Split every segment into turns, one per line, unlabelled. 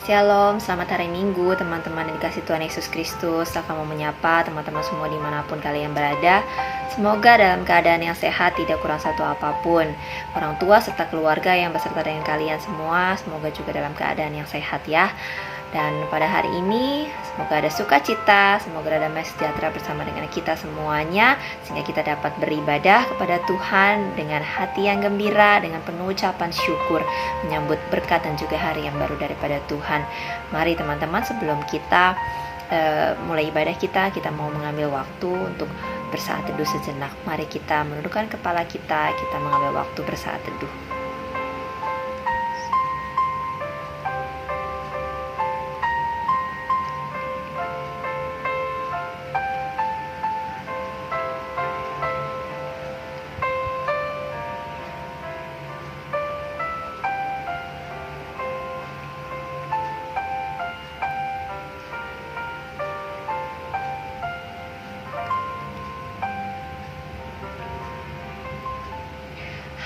Shalom, selamat hari Minggu teman-teman yang dikasih Tuhan Yesus Kristus. Saya mau menyapa teman-teman semua dimanapun kalian berada. Semoga dalam keadaan yang sehat, tidak kurang satu apapun. Orang tua serta keluarga yang beserta dengan kalian semua, semoga juga dalam keadaan yang sehat ya. Dan pada hari ini, semoga ada sukacita, semoga ada damai sejahtera bersama dengan kita semuanya, sehingga kita dapat beribadah kepada Tuhan dengan hati yang gembira, dengan penuh ucapan syukur, menyambut berkat dan juga hari yang baru daripada Tuhan. Mari teman-teman, sebelum kita mulai ibadah kita mau mengambil waktu untuk bersaat teduh sejenak. Mari kita menundukkan kepala kita mengambil waktu bersaat teduh.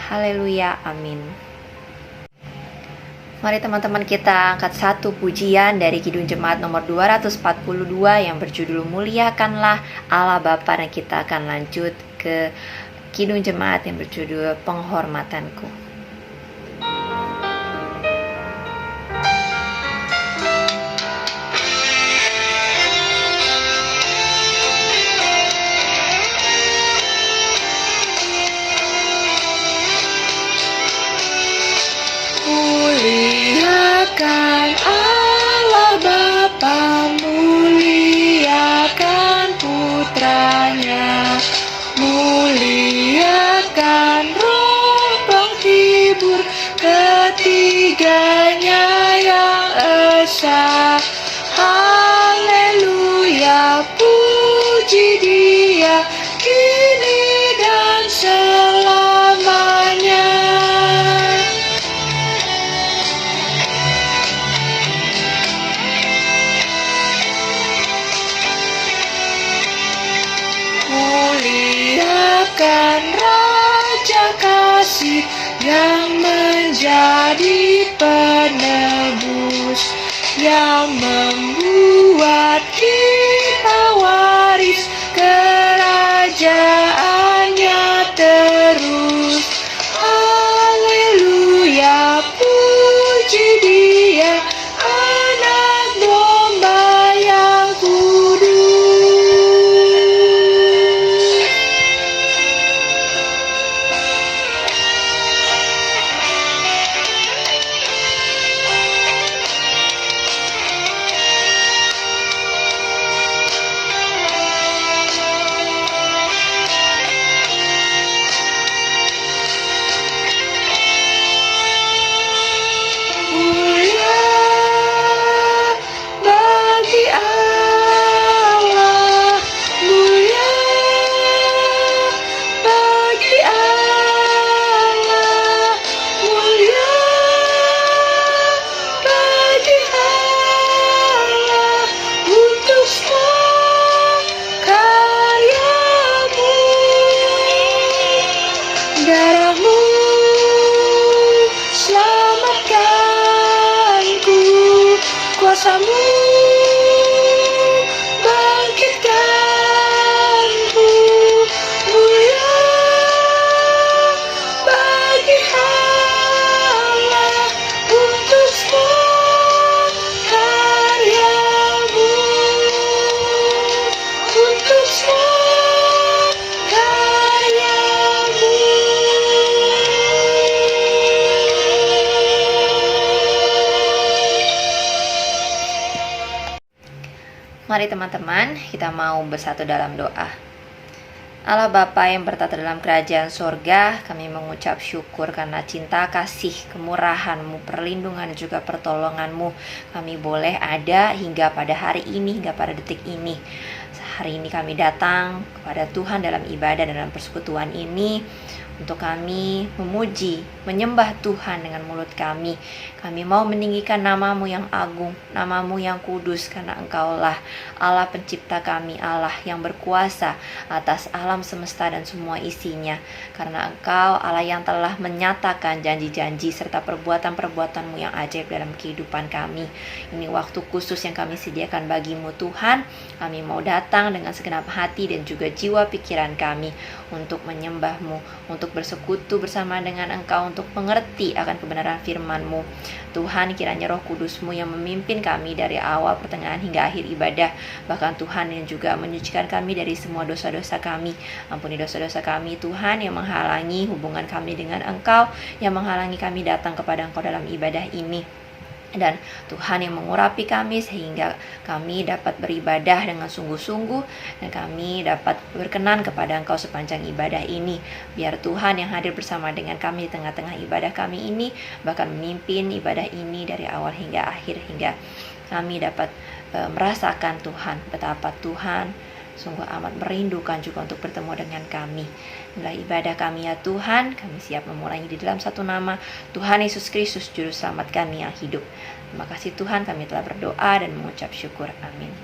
Haleluya, amin. Mari teman-teman kita angkat satu pujian dari Kidung Jemaat nomor 242 yang berjudul Muliakanlah Allah Bapa, dan kita akan lanjut ke Kidung Jemaat yang berjudul Penghormatanku.
Muliakan Allah Bapa, muliakan putranya, muliakan Roh penghibur ketiganya yang esa. Haleluya, puji Dia kini dan selamanya. Muliakan Raja Kasih yang menjadi penebus, yang membuat kita waris kerajaannya terus. Haleluya, puji Dia, Anak Domba yang kudus. Darahmu selamatkanku, kuasamu bangkitkanku. Mulia bagi Allah untuk semua karyamu, untuk semua karyamu.
Mari teman-teman, kita mau bersatu dalam doa. Allah Bapa yang bertata dalam kerajaan sorga, kami mengucap syukur karena cinta, kasih, kemurahan-Mu, perlindungan, dan juga pertolongan-Mu. Kami boleh ada hingga pada hari ini, hingga pada detik ini. Hari ini kami datang kepada Tuhan dalam ibadah dan dalam persekutuan ini untuk kami memuji, menyembah Tuhan dengan mulut kami. Kami mau meninggikan nama-Mu yang agung, nama-Mu yang kudus, karena Engkaulah Allah pencipta kami, Allah yang berkuasa atas alam semesta dan semua isinya. Karena Engkau Allah yang telah menyatakan janji-janji serta perbuatan-perbuatan-Mu yang ajaib dalam kehidupan kami. Ini waktu khusus yang kami sediakan bagi-Mu Tuhan. Kami mau datang dengan segenap hati dan juga jiwa pikiran kami untuk menyembah-Mu, untuk bersekutu bersama dengan Engkau, untuk mengerti akan kebenaran firman-Mu. Tuhan, kiranya Roh Kudus-Mu yang memimpin kami dari awal, pertengahan hingga akhir ibadah. Bahkan Tuhan yang juga menyucikan kami dari semua dosa-dosa kami. Ampuni dosa-dosa kami Tuhan yang menghalangi hubungan kami dengan Engkau, yang menghalangi kami datang kepada Engkau dalam ibadah ini. Dan Tuhan yang mengurapi kami sehingga kami dapat beribadah dengan sungguh-sungguh dan kami dapat berkenan kepada Engkau sepanjang ibadah ini. Biar Tuhan yang hadir bersama dengan kami di tengah-tengah ibadah kami ini, bahkan memimpin ibadah ini dari awal hingga akhir, hingga kami dapat merasakan Tuhan, betapa Tuhan sungguh amat merindukan juga untuk bertemu dengan kami. Inilah ibadah kami ya Tuhan. Kami siap memulainya di dalam satu nama, Tuhan Yesus Kristus, Juru Selamat kami yang hidup. Terima kasih Tuhan, kami telah berdoa dan mengucap syukur. Amin.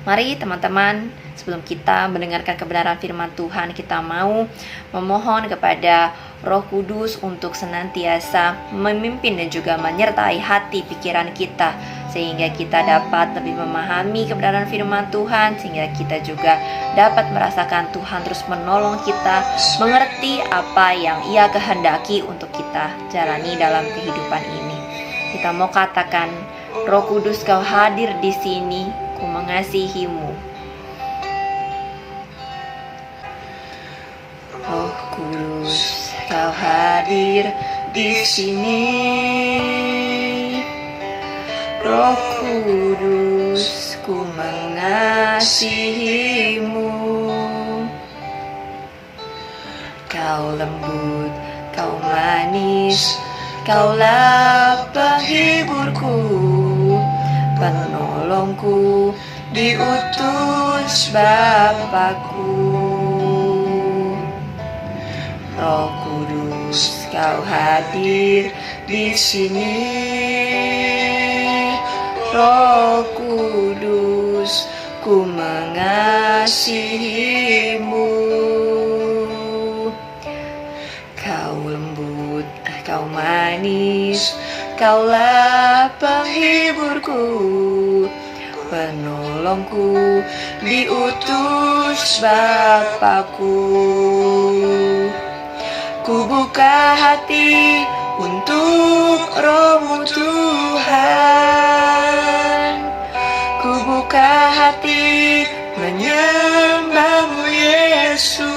Mari teman-teman, sebelum kita mendengarkan kebenaran firman Tuhan, kita mau memohon kepada Roh Kudus untuk senantiasa memimpin dan juga menyertai hati pikiran kita, sehingga kita dapat lebih memahami kebenaran firman Tuhan, sehingga kita juga dapat merasakan Tuhan terus menolong kita mengerti apa yang Ia kehendaki untuk kita jalani dalam kehidupan ini. Kita mau katakan, Roh Kudus, Kau hadir di sini, Ku mengasihi-Mu. Roh Kudus, Kau hadir di sini. Roh Kudus, Ku mengasihi-Mu. Kau lembut, Kau manis, Kaulah penghiburku, penolongku, diutus Bapakku. Roh Kudus, Kau hadir di sini. Roh Kudus, Ku mengasihi-Mu. Kau lembut, Kau manis, Kaulah penghiburku, penolongku, diutus Bapakku. Ku buka hati untuk Roh-Mu Tuhan. Ku buka hati menyembah-Mu Yesus.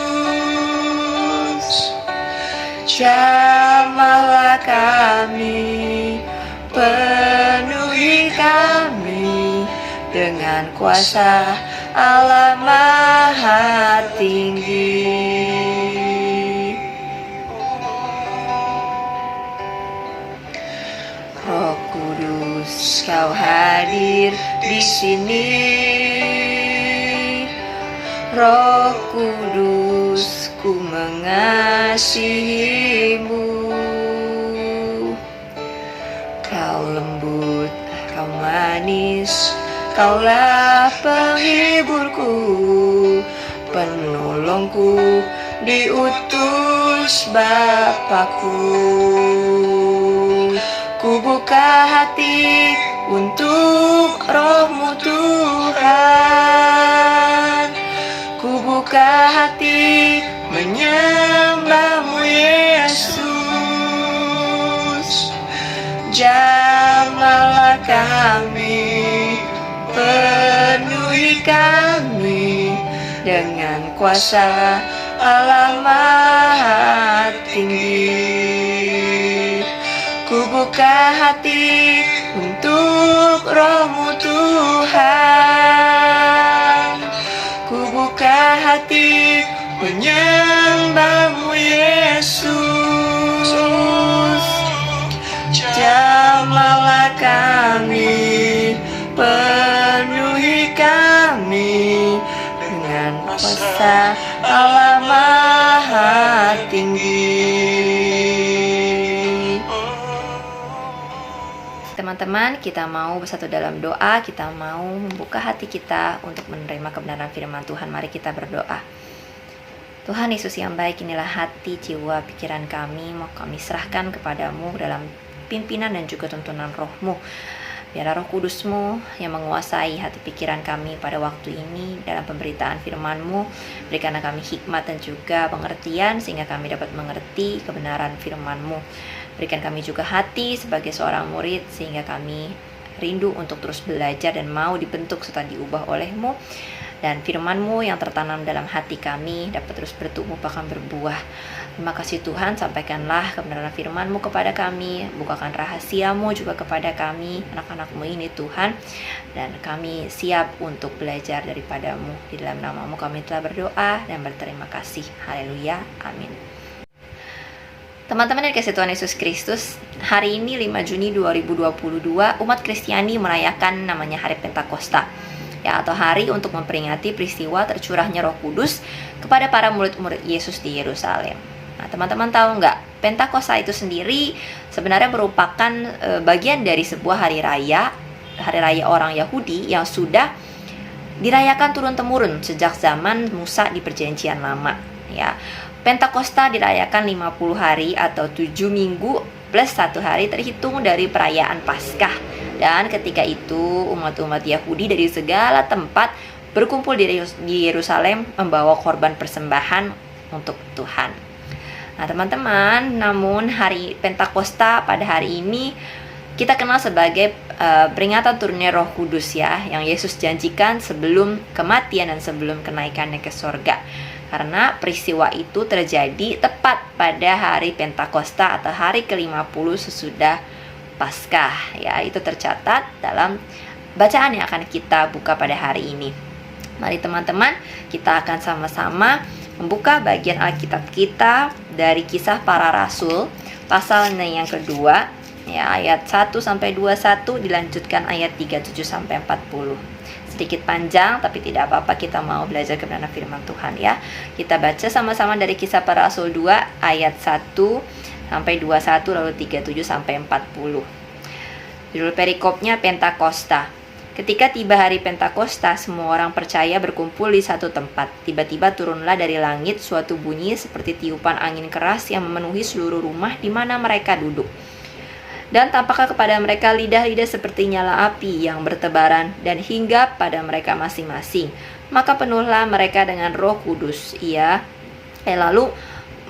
Jamahlah kami, penuhi kami dengan kuasa Allah Maha Tinggi. Roh Kudus, Kau hadir di sini. Roh Kudus, Ku mengasihi-Mu. Kau lembut, Kau manis, Kaulah penghiburku, penolongku, diutus Bapakku. Ku buka hati untuk Roh-Mu Tuhan. Ku buka hati menyembah-Mu Yesus. Jamahlah kami, penuhi kami dengan kuasa Allah Maha Tinggi. Ku buka hati untuk Roh-Mu Tuhan. Ku buka hati menyembah-Mu Yesus. Jamahlah kami, penuhi kami dengan kuasa Allah Maha
tinggi.
Teman-teman, kita mau bersatu dalam doa, kita mau membuka hati kita untuk menerima kebenaran firman Tuhan. Mari kita berdoa. Tuhan Yesus yang baik, inilah hati, jiwa, pikiran kami, mau kami serahkan kepadamu dalam pimpinan dan juga tuntunan roh-Mu. Biarlah Roh Kudus-Mu yang menguasai hati pikiran kami pada waktu ini dalam pemberitaan firman-Mu. Berikanlah kami hikmat dan juga pengertian sehingga kami dapat mengerti kebenaran firman-Mu. Berikan kami juga hati sebagai seorang murid sehingga kami rindu untuk terus belajar dan mau dibentuk serta diubah oleh-Mu. Dan firman-Mu yang tertanam dalam hati kami dapat terus bertumbuh bahkan berbuah. Terima kasih Tuhan, sampaikanlah kebenaran firman-Mu kepada kami, bukakan rahasia-Mu juga kepada kami, anak-anak-Mu ini Tuhan. Dan kami siap untuk belajar daripada-Mu. Di dalam nama-Mu kami telah berdoa dan berterima kasih. Haleluya, amin. Teman-teman yang dikasihi Tuhan Yesus Kristus, hari ini 5 Juni 2022, umat Kristiani merayakan namanya Hari Pentakosta, ya, atau hari untuk memperingati peristiwa tercurahnya Roh Kudus kepada para murid-murid Yesus di Yerusalem. Nah, teman-teman tahu nggak, Pentakosta itu sendiri sebenarnya merupakan bagian dari sebuah hari raya orang Yahudi yang sudah dirayakan turun-temurun sejak zaman Musa di Perjanjian Lama, ya. Pentakosta dirayakan 50 hari atau 7 minggu plus 1 hari terhitung dari perayaan Paskah. Dan ketika itu umat-umat Yahudi dari segala tempat berkumpul di Yerusalem membawa korban persembahan untuk Tuhan. Nah teman-teman, namun hari Pentakosta pada hari ini kita kenal sebagai peringatan turunnya Roh Kudus, ya, yang Yesus janjikan sebelum kematian dan sebelum kenaikannya ke sorga. Karena peristiwa itu terjadi tepat pada hari Pentakosta atau hari ke-50 sesudah Paskah, ya. Itu tercatat dalam bacaan yang akan kita buka pada hari ini. Mari teman-teman, kita akan sama-sama membuka bagian Alkitab kita dari Kisah Para Rasul pasalnya yang kedua, ya, ayat 1 sampai 21, dilanjutkan ayat 37 sampai 40. Sedikit panjang tapi tidak apa-apa, kita mau belajar kebenaran firman Tuhan, ya. Kita baca sama-sama dari Kisah Para Rasul 2 ayat 1 sampai 21 lalu 37 sampai 40. Judul perikopnya Pentakosta. Ketika tiba hari Pentakosta, semua orang percaya berkumpul di satu tempat. Tiba-tiba turunlah dari langit suatu bunyi seperti tiupan angin keras yang memenuhi seluruh rumah di mana mereka duduk. Dan tampaklah kepada mereka lidah-lidah seperti nyala api yang bertebaran dan hinggap pada mereka masing-masing. Maka penuhlah mereka dengan Roh Kudus. Lalu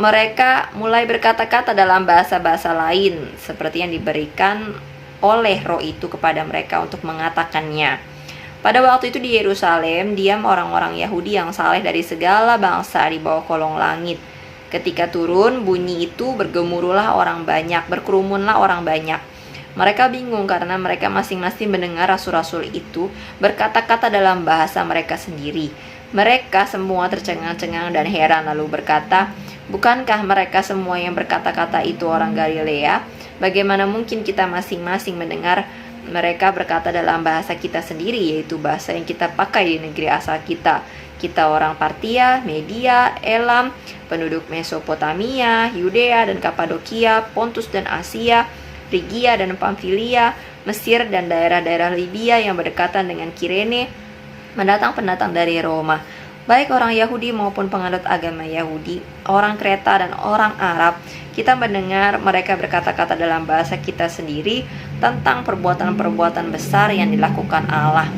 mereka mulai berkata-kata dalam bahasa-bahasa lain seperti yang diberikan oleh Roh itu kepada mereka untuk mengatakannya. Pada waktu itu di Yerusalem diam orang-orang Yahudi yang saleh dari segala bangsa di bawah kolong langit. Ketika turun bunyi itu, bergemuruhlah orang banyak, berkerumunlah orang banyak. Mereka bingung karena mereka masing-masing mendengar rasul-rasul itu berkata-kata dalam bahasa mereka sendiri. Mereka semua tercengang-cengang dan heran lalu berkata, "Bukankah mereka semua yang berkata-kata itu orang Galilea? Bagaimana mungkin kita masing-masing mendengar mereka berkata dalam bahasa kita sendiri, yaitu bahasa yang kita pakai di negeri asal kita? Kita orang Partia, Media, Elam, penduduk Mesopotamia, Yudea dan Kapadokia, Pontus dan Asia, Frigia dan Pamfilia, Mesir dan daerah-daerah Libya yang berdekatan dengan Kirene, pendatang-pendatang dari Roma, baik orang Yahudi maupun penganut agama Yahudi, orang Kreta dan orang Arab. Kita mendengar mereka berkata-kata dalam bahasa kita sendiri tentang perbuatan-perbuatan besar yang dilakukan Allah."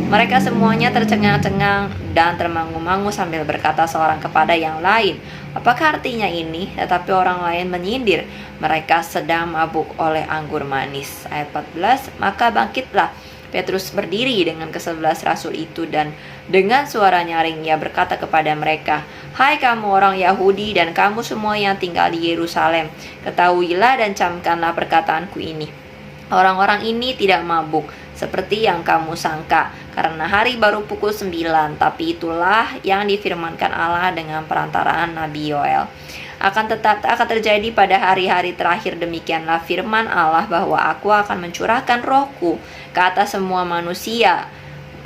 Mereka semuanya tercengang-cengang dan termangu-mangu sambil berkata seorang kepada yang lain, "Apakah artinya ini?" Tetapi orang lain menyindir, "Mereka sedang mabuk oleh anggur manis." Ayat 14, maka bangkitlah Petrus berdiri dengan ke-11 rasul itu dan dengan suara nyaring ia berkata kepada mereka, "Hai kamu orang Yahudi dan kamu semua yang tinggal di Yerusalem, ketahuilah dan camkanlah perkataanku ini. Orang-orang ini tidak mabuk seperti yang kamu sangka, karena hari baru pukul 9, tapi itulah yang difirmankan Allah dengan perantaraan Nabi Yoel. Akan terjadi pada hari-hari terakhir, demikianlah firman Allah, bahwa aku akan mencurahkan rohku ke atas semua manusia.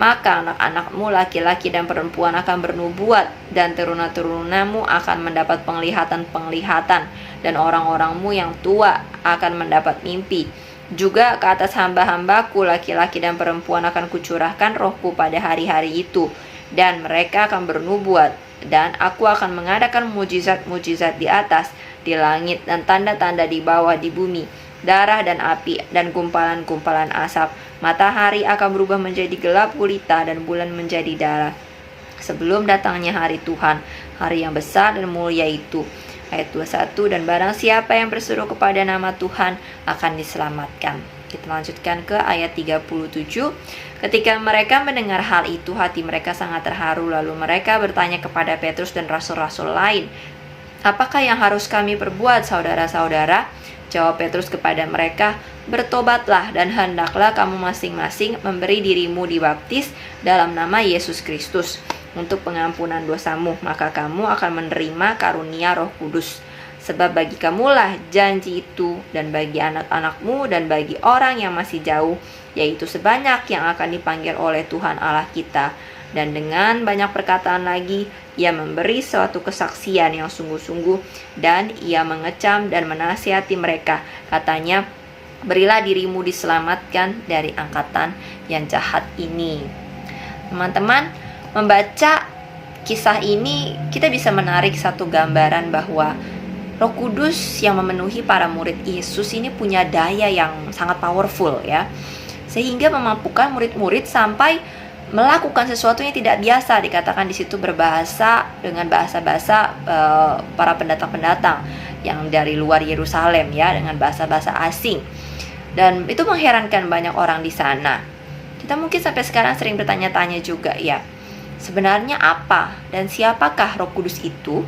Maka anak-anakmu laki-laki dan perempuan akan bernubuat, dan teruna-terunamu akan mendapat penglihatan-penglihatan, dan orang-orangmu yang tua akan mendapat mimpi. Juga ke atas hamba-hambaku laki-laki dan perempuan akan kucurahkan rohku pada hari-hari itu, dan mereka akan bernubuat, dan aku akan mengadakan mujizat-mujizat di atas, di langit, dan tanda-tanda di bawah di bumi, darah dan api, dan gumpalan-gumpalan asap. Matahari akan berubah menjadi gelap gulita, dan bulan menjadi darah, sebelum datangnya hari Tuhan, hari yang besar dan mulia itu. Ayat 21, dan barang siapa yang berseru kepada nama Tuhan akan diselamatkan. Kita lanjutkan ke ayat 37. Ketika mereka mendengar hal itu, hati mereka sangat terharu. Lalu mereka bertanya kepada Petrus dan rasul-rasul lain, apakah yang harus kami perbuat, saudara-saudara? Jawab Petrus kepada mereka, bertobatlah dan hendaklah kamu masing-masing memberi dirimu dibaptis dalam nama Yesus Kristus untuk pengampunan dosamu, maka kamu akan menerima karunia Roh Kudus. Sebab bagi kamulah janji itu, dan bagi anak-anakmu, dan bagi orang yang masih jauh, yaitu sebanyak yang akan dipanggil oleh Tuhan Allah kita. Dan dengan banyak perkataan lagi, ia memberi suatu kesaksian yang sungguh-sungguh, dan ia mengecam dan menasihati mereka. Katanya, berilah dirimu diselamatkan dari angkatan yang jahat ini. Teman-teman, membaca kisah ini, kita bisa menarik satu gambaran bahwa Roh Kudus yang memenuhi para murid Yesus ini punya daya yang sangat powerful ya, sehingga memampukan murid-murid sampai melakukan sesuatu yang tidak biasa. Dikatakan di situ berbahasa dengan bahasa-bahasa para pendatang-pendatang yang dari luar Yerusalem ya, dengan bahasa-bahasa asing. Dan itu mengherankan banyak orang di sana. Kita mungkin sampai sekarang sering bertanya-tanya juga ya, sebenarnya apa dan siapakah Roh Kudus itu?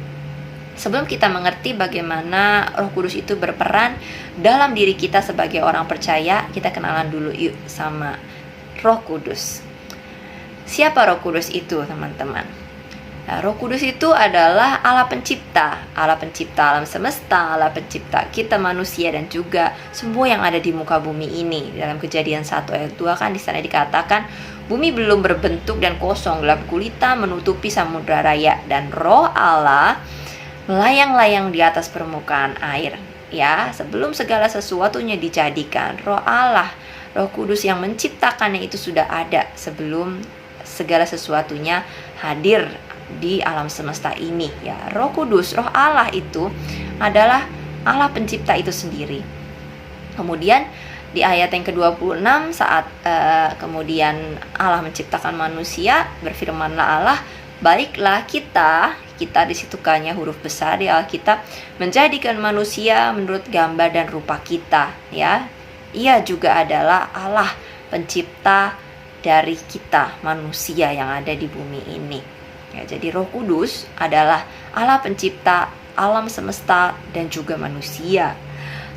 Sebelum kita mengerti bagaimana Roh Kudus itu berperan dalam diri kita sebagai orang percaya, kita kenalan dulu yuk sama Roh Kudus. Siapa Roh Kudus itu, teman-teman? Nah, Roh Kudus itu adalah Allah pencipta alam semesta, Allah pencipta kita manusia dan juga semua yang ada di muka bumi ini. Dalam Kejadian 1 ayat 2 kan di sana dikatakan, bumi belum berbentuk dan kosong, gelap gulita menutupi samudra raya, dan Roh Allah melayang-layang di atas permukaan air. Ya, sebelum segala sesuatunya dijadikan, Roh Allah, Roh Kudus yang menciptakannya itu sudah ada sebelum segala sesuatunya hadir di alam semesta ini ya. Roh Kudus, Roh Allah itu adalah Allah pencipta itu sendiri. Kemudian di ayat yang ke-26 saat kemudian Allah menciptakan manusia, berfirmanlah Allah, baiklah kita disitukannya huruf besar di Alkitab, menjadikan manusia menurut gambar dan rupa kita ya. Ia juga adalah Allah pencipta dari kita manusia yang ada di bumi ini ya. Jadi Roh Kudus adalah Allah pencipta alam semesta dan juga manusia.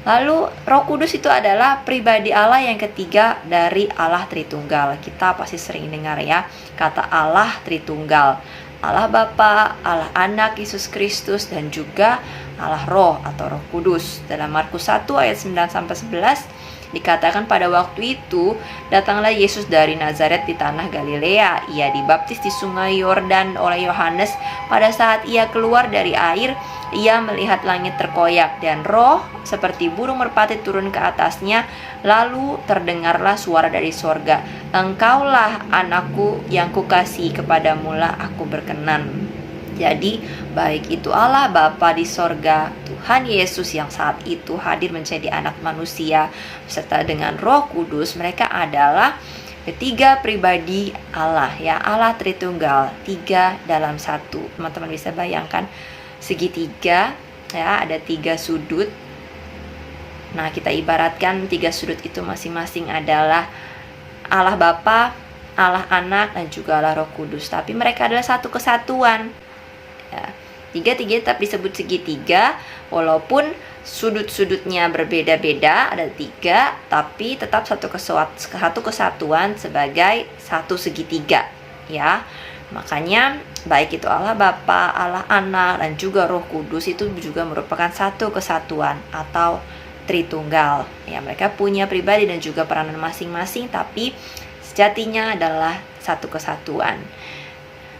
Lalu Roh Kudus itu adalah pribadi Allah yang ketiga dari Allah Tritunggal. Kita pasti sering dengar ya kata Allah Tritunggal, Allah Bapa, Allah Anak Yesus Kristus, dan juga Allah Roh atau Roh Kudus. Dalam Markus 1 ayat 9-11 dikatakan, pada waktu itu datanglah Yesus dari Nazaret di tanah Galilea. Ia dibaptis di sungai Yordan oleh Yohanes. Pada saat ia keluar dari air, ia melihat langit terkoyak dan roh seperti burung merpati turun ke atasnya. Lalu terdengarlah suara dari sorga, engkaulah anakku yang kukasihi, kepadamulah aku berkenan. Jadi baik itu Allah Bapa di sorga, Tuhan Yesus yang saat itu hadir menjadi anak manusia, beserta dengan Roh Kudus, mereka adalah ketiga pribadi Allah ya, Allah Tritunggal, 3 dalam 1. Teman-teman bisa bayangkan segitiga ya, ada 3 sudut. Nah, kita ibaratkan 3 sudut itu masing-masing adalah Allah Bapa, Allah Anak, dan juga Allah Roh Kudus. Tapi mereka adalah satu kesatuan ya. Tiga tetap disebut segitiga, walaupun sudut-sudutnya berbeda-beda, ada 3, tapi tetap satu kesatuan sebagai satu segitiga ya. Makanya baik itu Allah Bapa, Allah Anak, dan juga Roh Kudus itu juga merupakan satu kesatuan atau Tritunggal ya. Mereka punya pribadi dan juga peranan masing-masing, tapi sejatinya adalah satu kesatuan.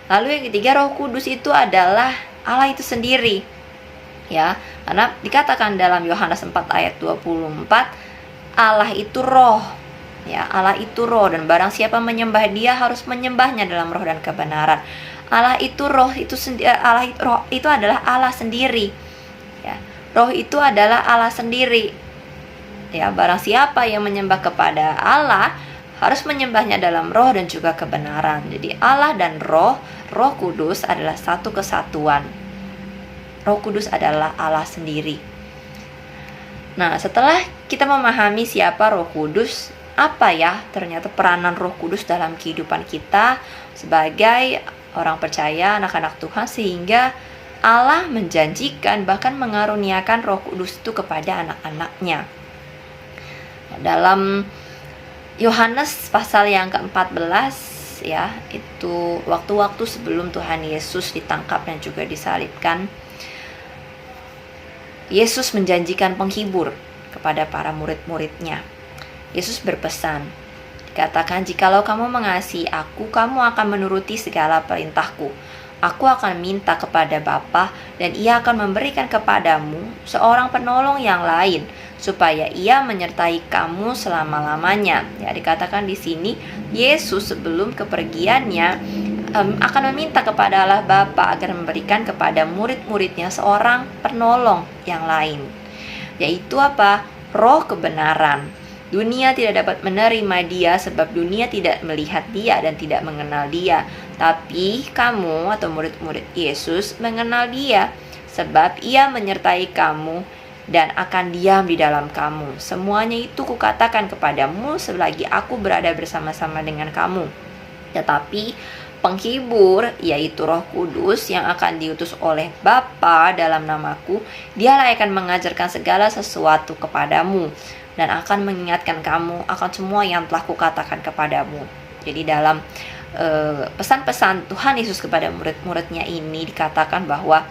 Lalu yang ketiga, Roh Kudus itu adalah Allah itu sendiri. Ya, karena dikatakan dalam Yohanes 4 ayat 24, Allah itu roh. Ya, Allah itu roh, dan barang siapa menyembah Dia harus menyembahnya dalam roh dan kebenaran. Allah itu roh, roh itu adalah Allah sendiri. Ya, roh itu adalah Allah sendiri. Ya, barang siapa yang menyembah kepada Allah harus menyembahnya dalam roh dan juga kebenaran. Jadi Allah dan Roh Kudus adalah satu kesatuan. Roh Kudus adalah Allah sendiri. Nah, setelah kita memahami siapa Roh Kudus, apa ya ternyata peranan Roh Kudus dalam kehidupan kita sebagai orang percaya, anak-anak Tuhan, sehingga Allah menjanjikan bahkan mengaruniakan Roh Kudus itu kepada anak-anaknya. Dalam Yohanes pasal yang ke-14, ya, itu waktu-waktu sebelum Tuhan Yesus ditangkap dan juga disalibkan, Yesus menjanjikan penghibur kepada para murid-muridnya. Yesus berpesan, dikatakan, "Jikalau kamu mengasihi aku, kamu akan menuruti segala perintahku. Aku akan minta kepada Bapa, dan Ia akan memberikan kepadamu seorang penolong yang lain, supaya Ia menyertai kamu selama-lamanya." Ya, dikatakan di sini Yesus sebelum kepergiannya akan meminta kepada Allah Bapa agar memberikan kepada murid-muridnya seorang penolong yang lain, yaitu apa? Roh kebenaran. Dunia tidak dapat menerima Dia sebab dunia tidak melihat Dia dan tidak mengenal Dia. Tapi kamu atau murid-murid Yesus mengenal Dia sebab Ia menyertai kamu dan akan diam di dalam kamu. Semuanya itu kukatakan kepadamu selagi aku berada bersama-sama dengan kamu. Tetapi penghibur, yaitu Roh Kudus yang akan diutus oleh Bapa dalam namaku, Dialah yang akan mengajarkan segala sesuatu kepadamu dan akan mengingatkan kamu akan semua yang telah kukatakan kepadamu. Jadi dalam pesan-pesan Tuhan Yesus kepada murid-muridnya ini dikatakan bahwa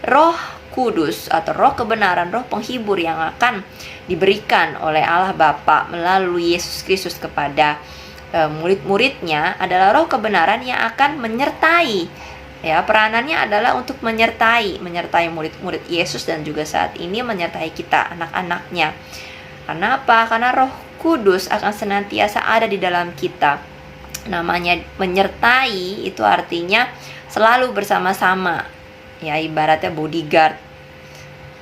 Roh Kudus atau Roh kebenaran, Roh penghibur yang akan diberikan oleh Allah Bapa melalui Yesus Kristus kepada murid-muridnya adalah Roh kebenaran yang akan menyertai. Ya, peranannya adalah untuk menyertai murid-murid Yesus dan juga saat ini menyertai kita, anak-anaknya. Karena apa? Karena Roh Kudus akan senantiasa ada di dalam kita. Namanya menyertai itu artinya selalu bersama-sama. Ya, ibaratnya bodyguard.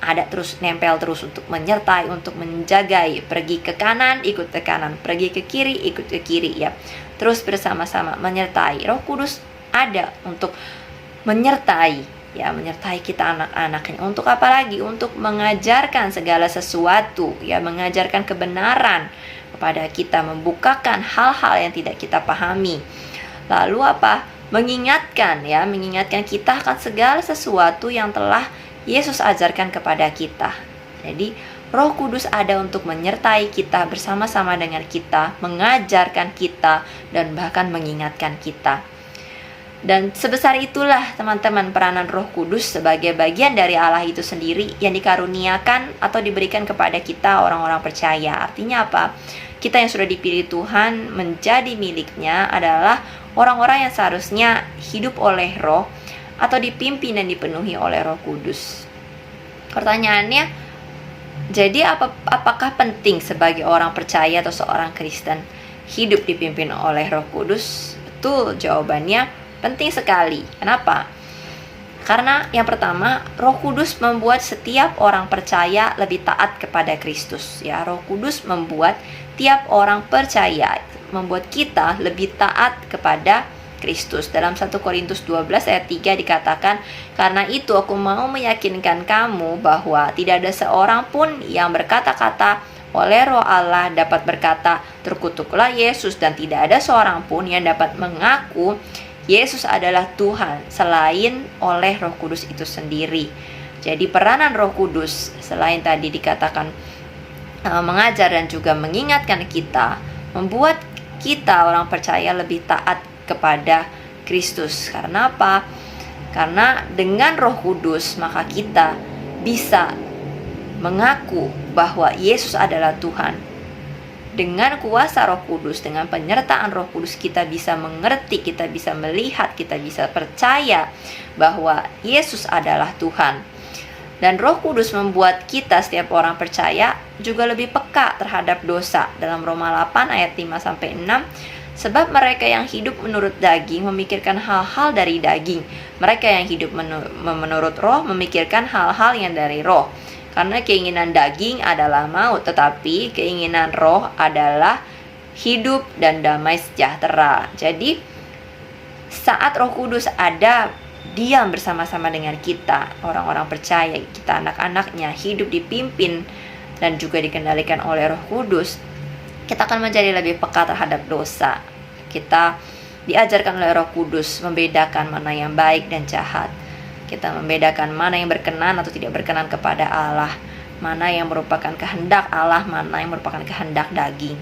Ada terus, nempel terus untuk menyertai, untuk menjagai. Pergi ke kanan, ikut ke kanan. Pergi ke kiri, ikut ke kiri, ya. Terus bersama-sama menyertai. Roh Kudus ada untuk menyertai, ya, menyertai kita anak-anaknya. Untuk apa lagi? Untuk mengajarkan segala sesuatu, ya, mengajarkan kebenaran kepada kita, membukakan hal-hal yang tidak kita pahami. Lalu apa? Mengingatkan, ya, mengingatkan kita akan segala sesuatu yang telah Yesus ajarkan kepada kita. Jadi Roh Kudus ada untuk menyertai kita, bersama-sama dengan kita, mengajarkan kita, dan bahkan mengingatkan kita. Dan sebesar itulah teman-teman peranan Roh Kudus sebagai bagian dari Allah itu sendiri yang dikaruniakan atau diberikan kepada kita orang-orang percaya. Artinya apa? Kita yang sudah dipilih Tuhan menjadi miliknya adalah orang-orang yang seharusnya hidup oleh Roh atau dipimpin dan dipenuhi oleh Roh Kudus. Pertanyaannya, jadi apakah penting sebagai orang percaya atau seorang Kristen hidup dipimpin oleh Roh Kudus? Betul, jawabannya penting sekali. Kenapa? Karena yang pertama, Roh Kudus membuat setiap orang percaya lebih taat kepada Kristus. Ya, Roh Kudus membuat tiap orang percaya, membuat kita lebih taat kepada Kristus. Dalam 1 Korintus 12 ayat 3 dikatakan, "Karena itu aku mau meyakinkan kamu bahwa tidak ada seorang pun yang berkata-kata oleh Roh Allah dapat berkata, terkutuklah Yesus, dan tidak ada seorang pun yang dapat mengaku Yesus adalah Tuhan selain oleh Roh Kudus itu sendiri." Jadi peranan Roh Kudus selain tadi dikatakan mengajar dan juga mengingatkan kita, membuat kita orang percaya lebih taat kepada Kristus. Karena apa? Karena dengan Roh Kudus maka kita bisa mengaku bahwa Yesus adalah Tuhan dengan kuasa Roh Kudus, dengan penyertaan Roh Kudus, kita bisa mengerti, kita bisa melihat, kita bisa percaya bahwa Yesus adalah Tuhan. Dan Roh Kudus membuat kita, setiap orang percaya, juga lebih peka terhadap dosa. Dalam Roma 8 ayat 5-6, sebab mereka yang hidup menurut daging memikirkan hal-hal dari daging. Mereka yang hidup menurut roh memikirkan hal-hal yang dari roh. Karena keinginan daging adalah maut, tetapi keinginan roh adalah hidup dan damai sejahtera. Jadi saat Roh Kudus ada diam bersama-sama dengan kita, orang-orang percaya, kita anak-anaknya, hidup dipimpin dan juga dikendalikan oleh Roh Kudus, kita akan menjadi lebih peka terhadap dosa. Kita diajarkan oleh Roh Kudus membedakan mana yang baik dan jahat. Kita membedakan mana yang berkenan atau tidak berkenan kepada Allah, mana yang merupakan kehendak Allah, mana yang merupakan kehendak daging.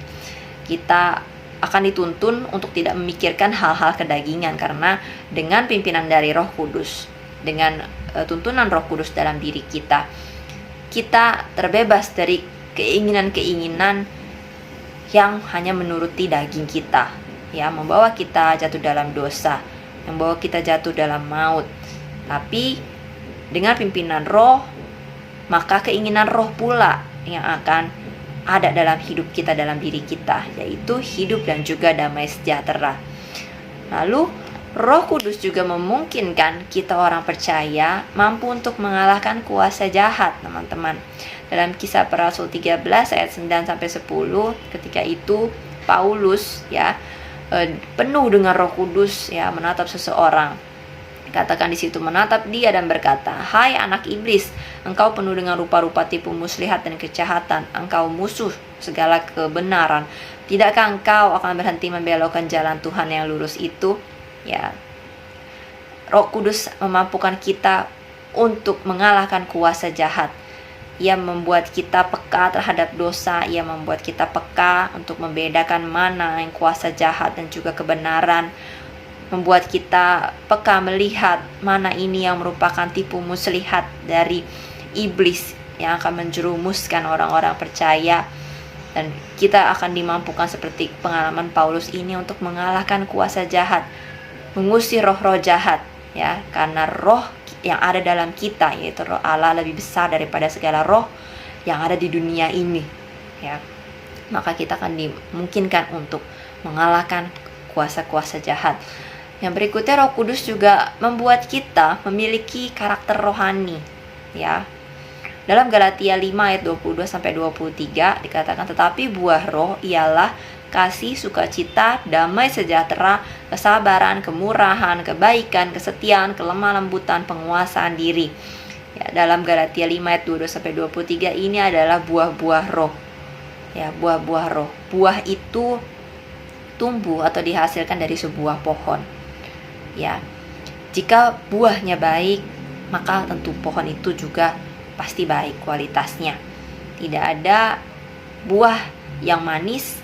Kita akan dituntun untuk tidak memikirkan hal-hal kedagingan, karena dengan pimpinan dari Roh Kudus, dengan tuntunan Roh Kudus dalam diri kita, kita terbebas dari keinginan-keinginan yang hanya menuruti daging kita, ya, membawa kita jatuh dalam dosa, membawa kita jatuh dalam maut. Tapi dengan pimpinan roh, maka keinginan roh pula yang akan ada dalam hidup kita, dalam diri kita, yaitu hidup dan juga damai sejahtera. Lalu Roh Kudus juga memungkinkan kita orang percaya mampu untuk mengalahkan kuasa jahat, teman-teman. Dalam Kisah Para Rasul 13 ayat 9-10, ketika itu Paulus penuh dengan Roh Kudus menatap seseorang. Katakan di situ, menatap dia dan berkata, "Hai anak iblis, engkau penuh dengan rupa-rupa tipu muslihat dan kejahatan. Engkau musuh segala kebenaran. Tidakkah engkau akan berhenti membelokkan jalan Tuhan yang lurus itu?" Ya, Roh Kudus memampukan kita untuk mengalahkan kuasa jahat. Ia membuat kita peka terhadap dosa. Ia membuat kita peka untuk membedakan mana yang kuasa jahat dan juga kebenaran. Membuat kita peka melihat mana ini yang merupakan tipu muslihat dari iblis yang akan menjerumuskan orang-orang percaya. Dan kita akan dimampukan seperti pengalaman Paulus ini untuk mengalahkan kuasa jahat, mengusir roh-roh jahat, karena roh yang ada dalam kita, yaitu roh Allah, lebih besar daripada segala roh yang ada di dunia ini, maka kita akan dimungkinkan untuk mengalahkan kuasa-kuasa jahat. Yang berikutnya, Roh Kudus juga membuat kita memiliki karakter rohani, Dalam Galatia 5 ayat 22-23 dikatakan, "Tetapi buah roh ialah kasih, sukacita, damai sejahtera, kesabaran, kemurahan, kebaikan, kesetiaan, kelemah lembutan, penguasaan diri." Dalam Galatia 5 ayat 22-23 ini adalah buah-buah roh. Buah-buah roh. Buah itu tumbuh atau dihasilkan dari sebuah pohon. Jika buahnya baik, maka tentu pohon itu juga pasti baik kualitasnya. Tidak ada buah yang manis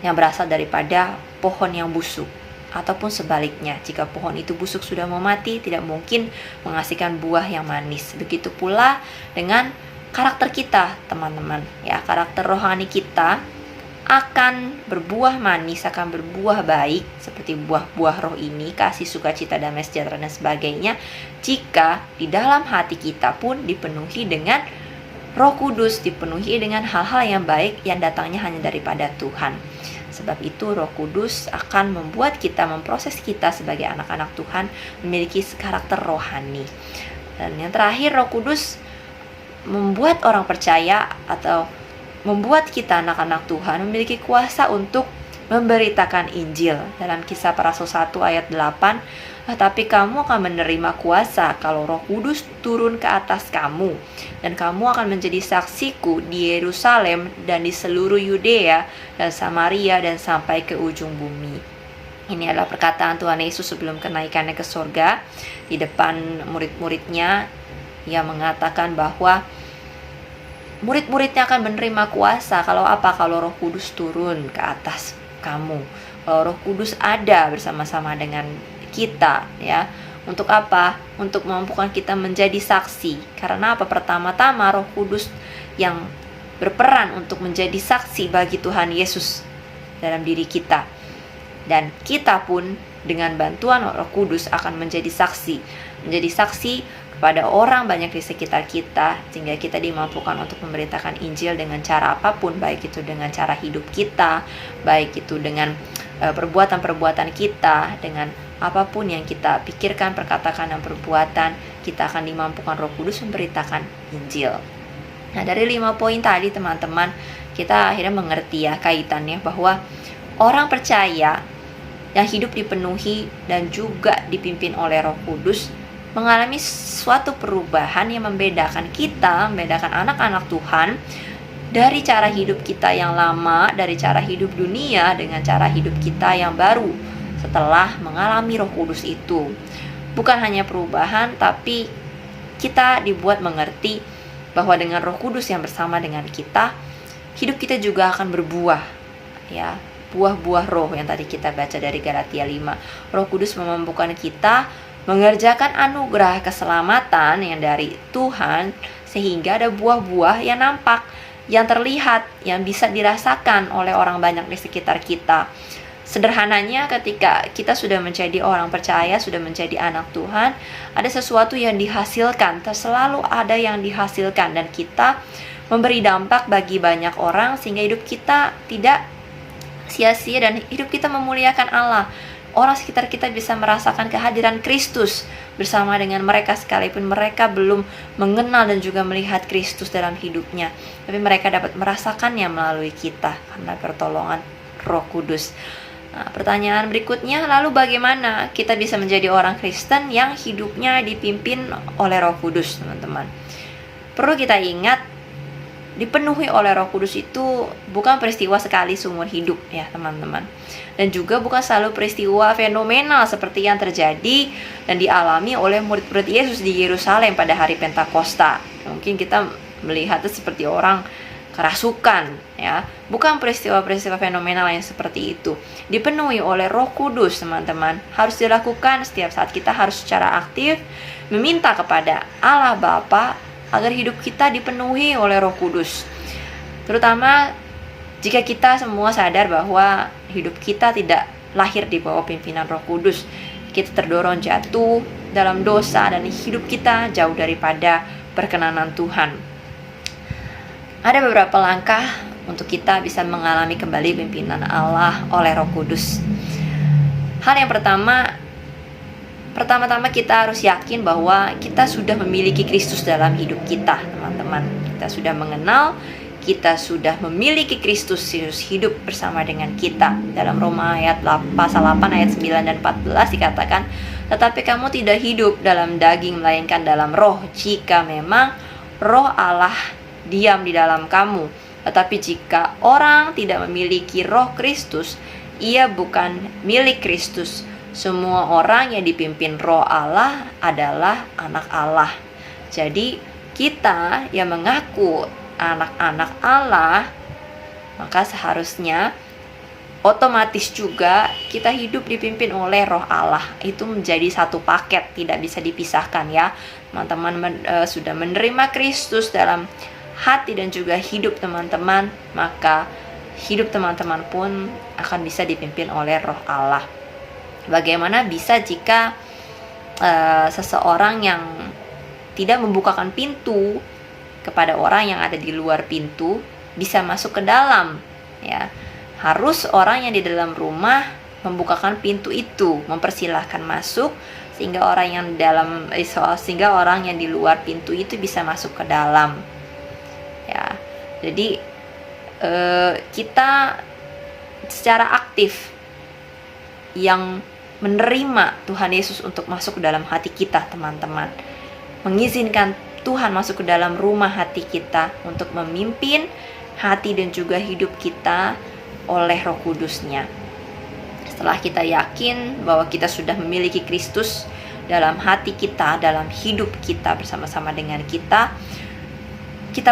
yang berasal daripada pohon yang busuk, ataupun sebaliknya, jika pohon itu busuk sudah mau mati, tidak mungkin menghasilkan buah yang manis. Begitu pula dengan karakter kita, teman-teman. Karakter rohani kita akan berbuah manis, akan berbuah baik seperti buah-buah roh ini, kasih, sukacita, damai sejahtera dan sebagainya, jika di dalam hati kita pun dipenuhi dengan Roh Kudus, dipenuhi dengan hal-hal yang baik yang datangnya hanya daripada Tuhan. Sebab itu Roh Kudus akan membuat kita, memproses kita sebagai anak-anak Tuhan memiliki karakter rohani. Dan yang terakhir, Roh Kudus membuat orang percaya atau membuat kita anak-anak Tuhan memiliki kuasa untuk memberitakan Injil. Dalam Kisah Para Rasul 1 ayat 8, "Tetapi kamu akan menerima kuasa kalau Roh Kudus turun ke atas kamu, dan kamu akan menjadi saksiku di Yerusalem dan di seluruh Yudea dan Samaria dan sampai ke ujung bumi." Ini adalah perkataan Tuhan Yesus sebelum kenaikannya ke surga. Di depan murid-muridnya, Ia mengatakan bahwa murid-muridnya akan menerima kuasa kalau Roh Kudus turun ke atas kamu. Kalau Roh Kudus ada bersama-sama dengan kita, Untuk apa? Untuk memampukan kita menjadi saksi. Karena apa? Pertama-tama Roh Kudus yang berperan untuk menjadi saksi bagi Tuhan Yesus dalam diri kita. Dan kita pun dengan bantuan Roh Kudus akan menjadi saksi kepada orang banyak di sekitar kita, sehingga kita dimampukan untuk memberitakan Injil dengan cara apapun, baik itu dengan cara hidup kita, baik itu dengan perbuatan-perbuatan kita, dengan apapun yang kita pikirkan, perkataan, dan perbuatan, kita akan dimampukan Roh Kudus memberitakan Injil. Nah, dari 5 poin tadi teman-teman, kita akhirnya mengerti ya kaitannya bahwa orang percaya yang hidup dipenuhi dan juga dipimpin oleh Roh Kudus mengalami suatu perubahan yang membedakan anak-anak Tuhan dari cara hidup kita yang lama, dari cara hidup dunia dengan cara hidup kita yang baru setelah mengalami Roh Kudus itu. Bukan hanya perubahan, tapi kita dibuat mengerti bahwa dengan Roh Kudus yang bersama dengan kita, hidup kita juga akan berbuah, ya. Buah-buah roh yang tadi kita baca dari Galatia 5. Roh Kudus memampukan kita mengerjakan anugerah keselamatan yang dari Tuhan, sehingga ada buah-buah yang nampak, yang terlihat, yang bisa dirasakan oleh orang banyak di sekitar kita. Sederhananya, ketika kita sudah menjadi orang percaya, sudah menjadi anak Tuhan, ada sesuatu yang dihasilkan, selalu ada yang dihasilkan, dan kita memberi dampak bagi banyak orang, sehingga hidup kita tidak sia-sia dan hidup kita memuliakan Allah. Orang sekitar kita bisa merasakan kehadiran Kristus bersama dengan mereka, sekalipun mereka belum mengenal dan juga melihat Kristus dalam hidupnya, tapi mereka dapat merasakannya melalui kita karena pertolongan Roh Kudus. Nah, pertanyaan berikutnya, lalu bagaimana kita bisa menjadi orang Kristen yang hidupnya dipimpin oleh Roh Kudus, teman-teman? Perlu kita ingat, dipenuhi oleh Roh Kudus itu bukan peristiwa sekali seumur hidup ya teman-teman, dan juga bukan selalu peristiwa fenomenal seperti yang terjadi dan dialami oleh murid-murid Yesus di Yerusalem pada hari Pentakosta. Mungkin kita melihatnya seperti orang kerasukan ya, bukan peristiwa-peristiwa fenomenal yang seperti itu. Dipenuhi oleh Roh Kudus teman-teman harus dilakukan setiap saat. Kita harus secara aktif meminta kepada Allah Bapa agar hidup kita dipenuhi oleh Roh Kudus. Terutama jika kita semua sadar bahwa hidup kita tidak lahir di bawah pimpinan Roh Kudus. Kita terdorong jatuh dalam dosa dan hidup kita jauh daripada perkenanan Tuhan. Ada beberapa langkah untuk kita bisa mengalami kembali pimpinan Allah oleh Roh Kudus. Hal yang pertama-tama kita harus yakin bahwa kita sudah memiliki Kristus dalam hidup kita, teman-teman. Kita sudah mengenal, kita sudah memiliki Kristus hidup bersama dengan kita. Dalam Roma pasal 8 ayat 9 dan 14 dikatakan, tetapi kamu tidak hidup dalam daging melainkan dalam roh, jika memang Roh Allah diam di dalam kamu. Tetapi jika orang tidak memiliki Roh Kristus, ia bukan milik Kristus. Semua orang yang dipimpin Roh Allah adalah anak Allah. Jadi kita yang mengaku anak-anak Allah, maka seharusnya otomatis juga kita hidup dipimpin oleh Roh Allah. Itu menjadi satu paket, tidak bisa dipisahkan ya. Teman-teman sudah menerima Kristus dalam hati dan juga hidup teman-teman, maka hidup teman-teman pun akan bisa dipimpin oleh Roh Allah. Bagaimana bisa jika seseorang yang tidak membukakan pintu kepada orang yang ada di luar pintu bisa masuk ke dalam ya? Harus orang yang di dalam rumah membukakan pintu itu, mempersilahkan masuk, sehingga orang yang di luar pintu itu bisa masuk ke dalam ya. Jadi kita secara aktif yang menerima Tuhan Yesus untuk masuk ke dalam hati kita, teman-teman. Mengizinkan Tuhan masuk ke dalam rumah hati kita untuk memimpin hati dan juga hidup kita oleh Roh Kudus-Nya. Setelah kita yakin bahwa kita sudah memiliki Kristus dalam hati kita, dalam hidup kita bersama-sama dengan kita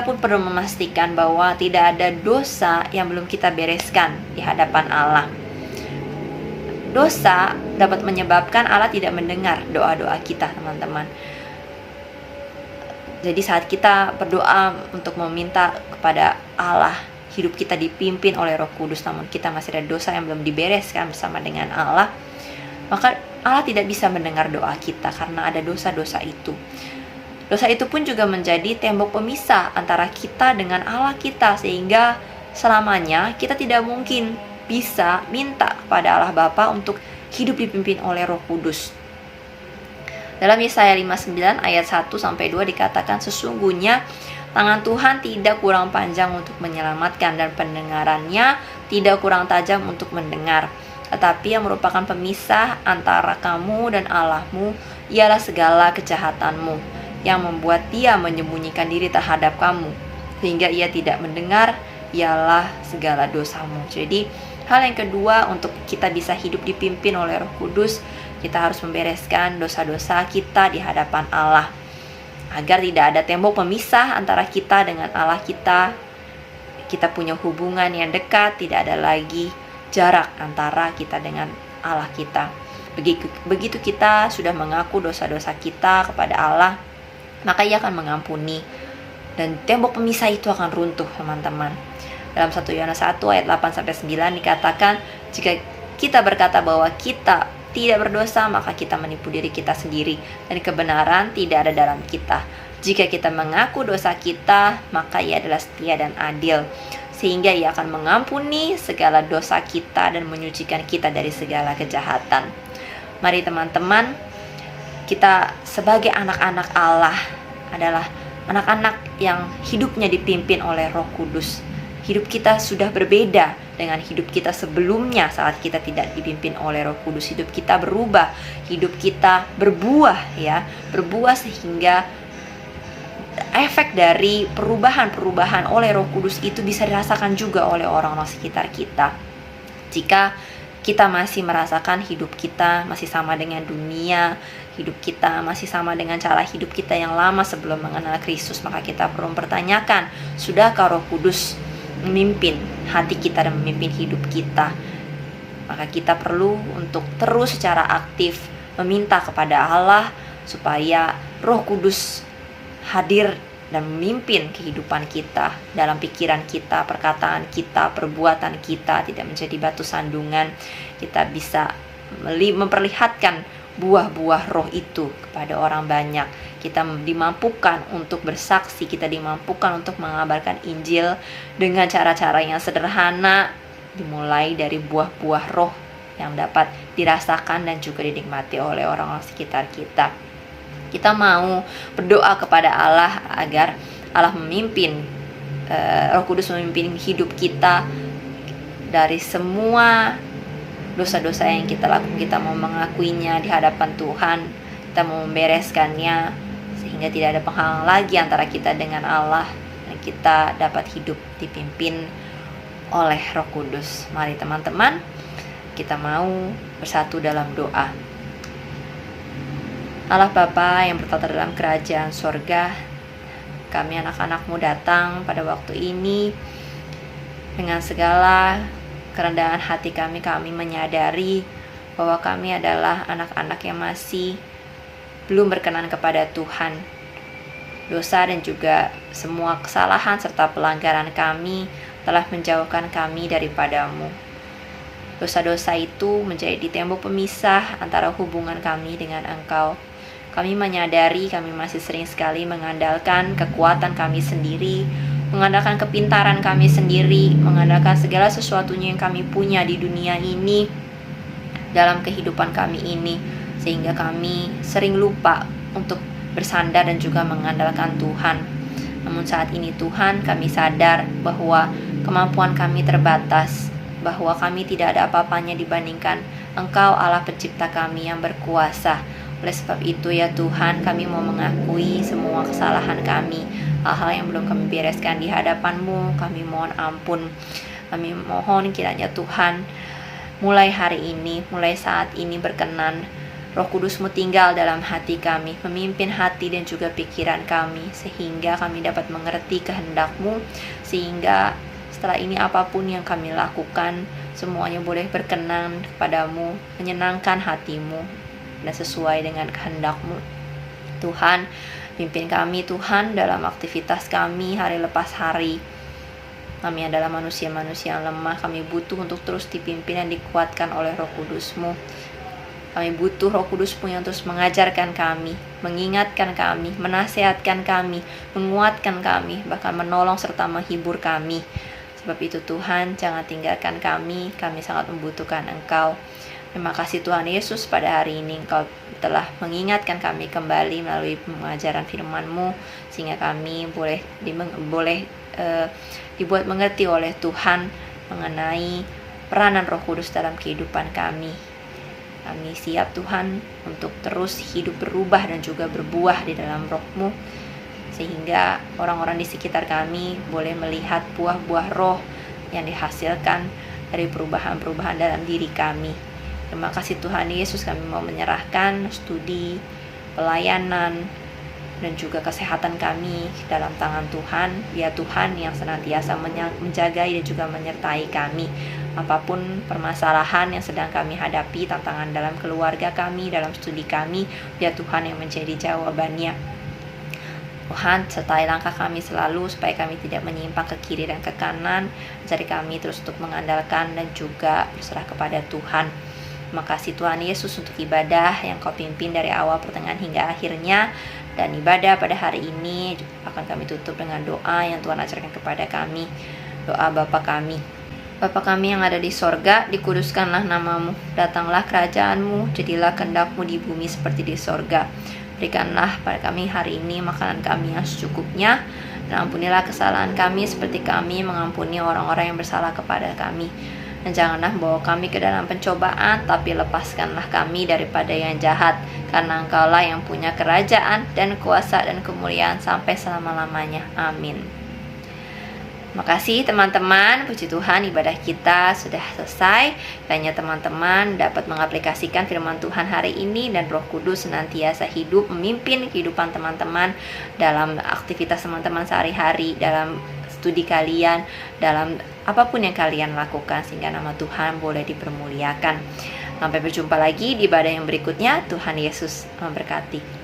pun perlu memastikan bahwa tidak ada dosa yang belum kita bereskan di hadapan Allah. Dosa dapat menyebabkan Allah tidak mendengar doa-doa kita, teman-teman. Jadi saat kita berdoa untuk meminta kepada Allah, hidup kita dipimpin oleh Roh Kudus, namun kita masih ada dosa yang belum dibereskan bersama dengan Allah, maka Allah tidak bisa mendengar doa kita karena ada dosa-dosa itu. Dosa itu pun juga menjadi tembok pemisah antara kita dengan Allah kita, sehingga selamanya kita tidak mungkin bisa minta kepada Allah Bapa untuk hidup dipimpin oleh Roh Kudus. Dalam Yesaya 59 ayat 1-2 dikatakan, sesungguhnya tangan Tuhan tidak kurang panjang untuk menyelamatkan dan pendengarannya tidak kurang tajam untuk mendengar. Tetapi yang merupakan pemisah antara kamu dan Allahmu ialah segala kejahatanmu, yang membuat dia menyembunyikan diri terhadap kamu, sehingga ia tidak mendengar, ialah segala dosamu. Jadi hal yang kedua, untuk kita bisa hidup dipimpin oleh Roh Kudus, kita harus membereskan dosa-dosa kita di hadapan Allah, agar tidak ada tembok pemisah antara kita dengan Allah kita. Kita punya hubungan yang dekat, tidak ada lagi jarak antara kita dengan Allah kita. Begitu kita sudah mengaku dosa-dosa kita kepada Allah, maka Ia akan mengampuni, dan tembok pemisah itu akan runtuh, teman-teman. Dalam 1 Yohanes 1 ayat 8-9 dikatakan, jika kita berkata bahwa kita tidak berdosa, maka kita menipu diri kita sendiri, dan kebenaran tidak ada dalam kita. Jika kita mengaku dosa kita, maka Ia adalah setia dan adil, sehingga Ia akan mengampuni segala dosa kita dan menyucikan kita dari segala kejahatan. Mari teman-teman, kita sebagai anak-anak Allah adalah anak-anak yang hidupnya dipimpin oleh Roh Kudus. Hidup kita sudah berbeda dengan hidup kita sebelumnya saat kita tidak dipimpin oleh Roh Kudus. Hidup kita berubah, hidup kita berbuah, berbuah, sehingga efek dari perubahan-perubahan oleh Roh Kudus itu bisa dirasakan juga oleh orang-orang sekitar kita. Jika kita masih merasakan hidup kita masih sama dengan dunia, hidup kita masih sama dengan cara hidup kita yang lama sebelum mengenal Kristus, maka kita perlu mempertanyakan, sudahkah Roh Kudus memimpin hati kita dan memimpin hidup kita? Maka kita perlu untuk terus secara aktif meminta kepada Allah supaya Roh Kudus hadir dan memimpin kehidupan kita, dalam pikiran kita, perkataan kita, perbuatan kita, tidak menjadi batu sandungan. Kita bisa memperlihatkan buah-buah roh itu kepada orang banyak. Kita dimampukan untuk bersaksi, kita dimampukan untuk mengabarkan Injil dengan cara-cara yang sederhana, dimulai dari buah-buah roh yang dapat dirasakan dan juga dinikmati oleh orang-orang sekitar kita. Kita mau berdoa kepada Allah agar Allah memimpin, Roh Kudus memimpin hidup kita dari semua dosa-dosa yang kita lakukan. Kita mau mengakuinya di hadapan Tuhan, kita mau membereskannya sehingga tidak ada penghalang lagi antara kita dengan Allah, dan kita dapat hidup dipimpin oleh Roh Kudus. Mari teman-teman, kita mau bersatu dalam doa. Allah Bapa yang bertata dalam kerajaan sorga, kami anak-anak-Mu datang pada waktu ini dengan segala kerendahan hati kami menyadari bahwa kami adalah anak-anak yang masih belum berkenan kepada Tuhan. Dosa dan juga semua kesalahan serta pelanggaran kami telah menjauhkan kami daripada-Mu. Dosa-dosa itu menjadi tembok pemisah antara hubungan kami dengan Engkau. Kami menyadari kami masih sering sekali mengandalkan kekuatan kami sendiri, mengandalkan kepintaran kami sendiri, mengandalkan segala sesuatunya yang kami punya di dunia ini dalam kehidupan kami ini, sehingga kami sering lupa untuk bersandar dan juga mengandalkan Tuhan. Namun saat ini Tuhan, kami sadar bahwa kemampuan kami terbatas, bahwa kami tidak ada apa-apanya dibandingkan Engkau Allah pencipta kami yang berkuasa. Oleh sebab itu ya Tuhan, kami mau mengakui semua kesalahan kami, hal-hal yang belum kami bereskan di hadapan-Mu. Kami mohon ampun. Kami mohon kiranya Tuhan, mulai hari ini, mulai saat ini berkenan Roh Kudus-Mu tinggal dalam hati kami, memimpin hati dan juga pikiran kami, sehingga kami dapat mengerti kehendak-Mu, sehingga setelah ini apapun yang kami lakukan, semuanya boleh berkenan kepadamu, menyenangkan hatimu, dan sesuai dengan kehendak-Mu. Tuhan, Pimpin kami Tuhan dalam aktivitas kami hari lepas hari. Kami adalah manusia-manusia yang lemah. Kami butuh untuk terus dipimpin dan dikuatkan oleh Roh Kudus-Mu. Kami butuh Roh Kudus-Mu yang terus mengajarkan kami, mengingatkan kami, menasihatkan kami, menguatkan kami, bahkan menolong serta menghibur kami. Sebab itu Tuhan, jangan tinggalkan kami sangat membutuhkan Engkau. Terima kasih Tuhan Yesus, pada hari ini Engkau telah mengingatkan kami kembali melalui pengajaran firman-Mu, sehingga kami boleh dibuat mengerti oleh Tuhan mengenai peranan Roh Kudus dalam kehidupan kami. Kami siap Tuhan untuk terus hidup berubah dan juga berbuah di dalam Roh-Mu, sehingga orang-orang di sekitar kami boleh melihat buah-buah roh yang dihasilkan dari perubahan-perubahan dalam diri kami. Terima kasih Tuhan Yesus, kami mau menyerahkan studi, pelayanan, dan juga kesehatan kami dalam tangan Tuhan. Biar Tuhan yang senantiasa menjagai dan juga menyertai kami. Apapun permasalahan yang sedang kami hadapi, tantangan dalam keluarga kami, dalam studi kami, biar Tuhan yang menjadi jawabannya. Tuhan, sertai langkah kami selalu supaya kami tidak menyimpang ke kiri dan ke kanan. Ajari kami terus untuk mengandalkan dan juga berserah kepada Tuhan. Terima kasih Tuhan Yesus untuk ibadah yang Kau pimpin dari awal, pertengahan hingga akhirnya. Dan ibadah pada hari ini akan kami tutup dengan doa yang Tuhan ajarkan kepada kami. Doa Bapa kami. Bapa kami yang ada di sorga, dikuduskanlah namamu. Datanglah kerajaan-Mu, jadilah kehendak-Mu di bumi seperti di sorga. Berikanlah pada kami hari ini makanan kami yang secukupnya. Dan ampunilah kesalahan kami seperti kami mengampuni orang-orang yang bersalah kepada kami. Dan janganlah bawa kami ke dalam pencobaan, tapi lepaskanlah kami daripada yang jahat. Karena Engkaulah yang punya kerajaan dan kuasa dan kemuliaan sampai selama-lamanya. Amin. Terima kasih teman-teman. Puji Tuhan, ibadah kita sudah selesai. Kiranya teman-teman dapat mengaplikasikan firman Tuhan hari ini, dan Roh Kudus senantiasa hidup memimpin kehidupan teman-teman dalam aktivitas teman-teman sehari-hari, dalam studi kalian, dalam apapun yang kalian lakukan, sehingga nama Tuhan boleh dipermuliakan. Sampai berjumpa lagi di ibadah yang berikutnya. Tuhan Yesus memberkati.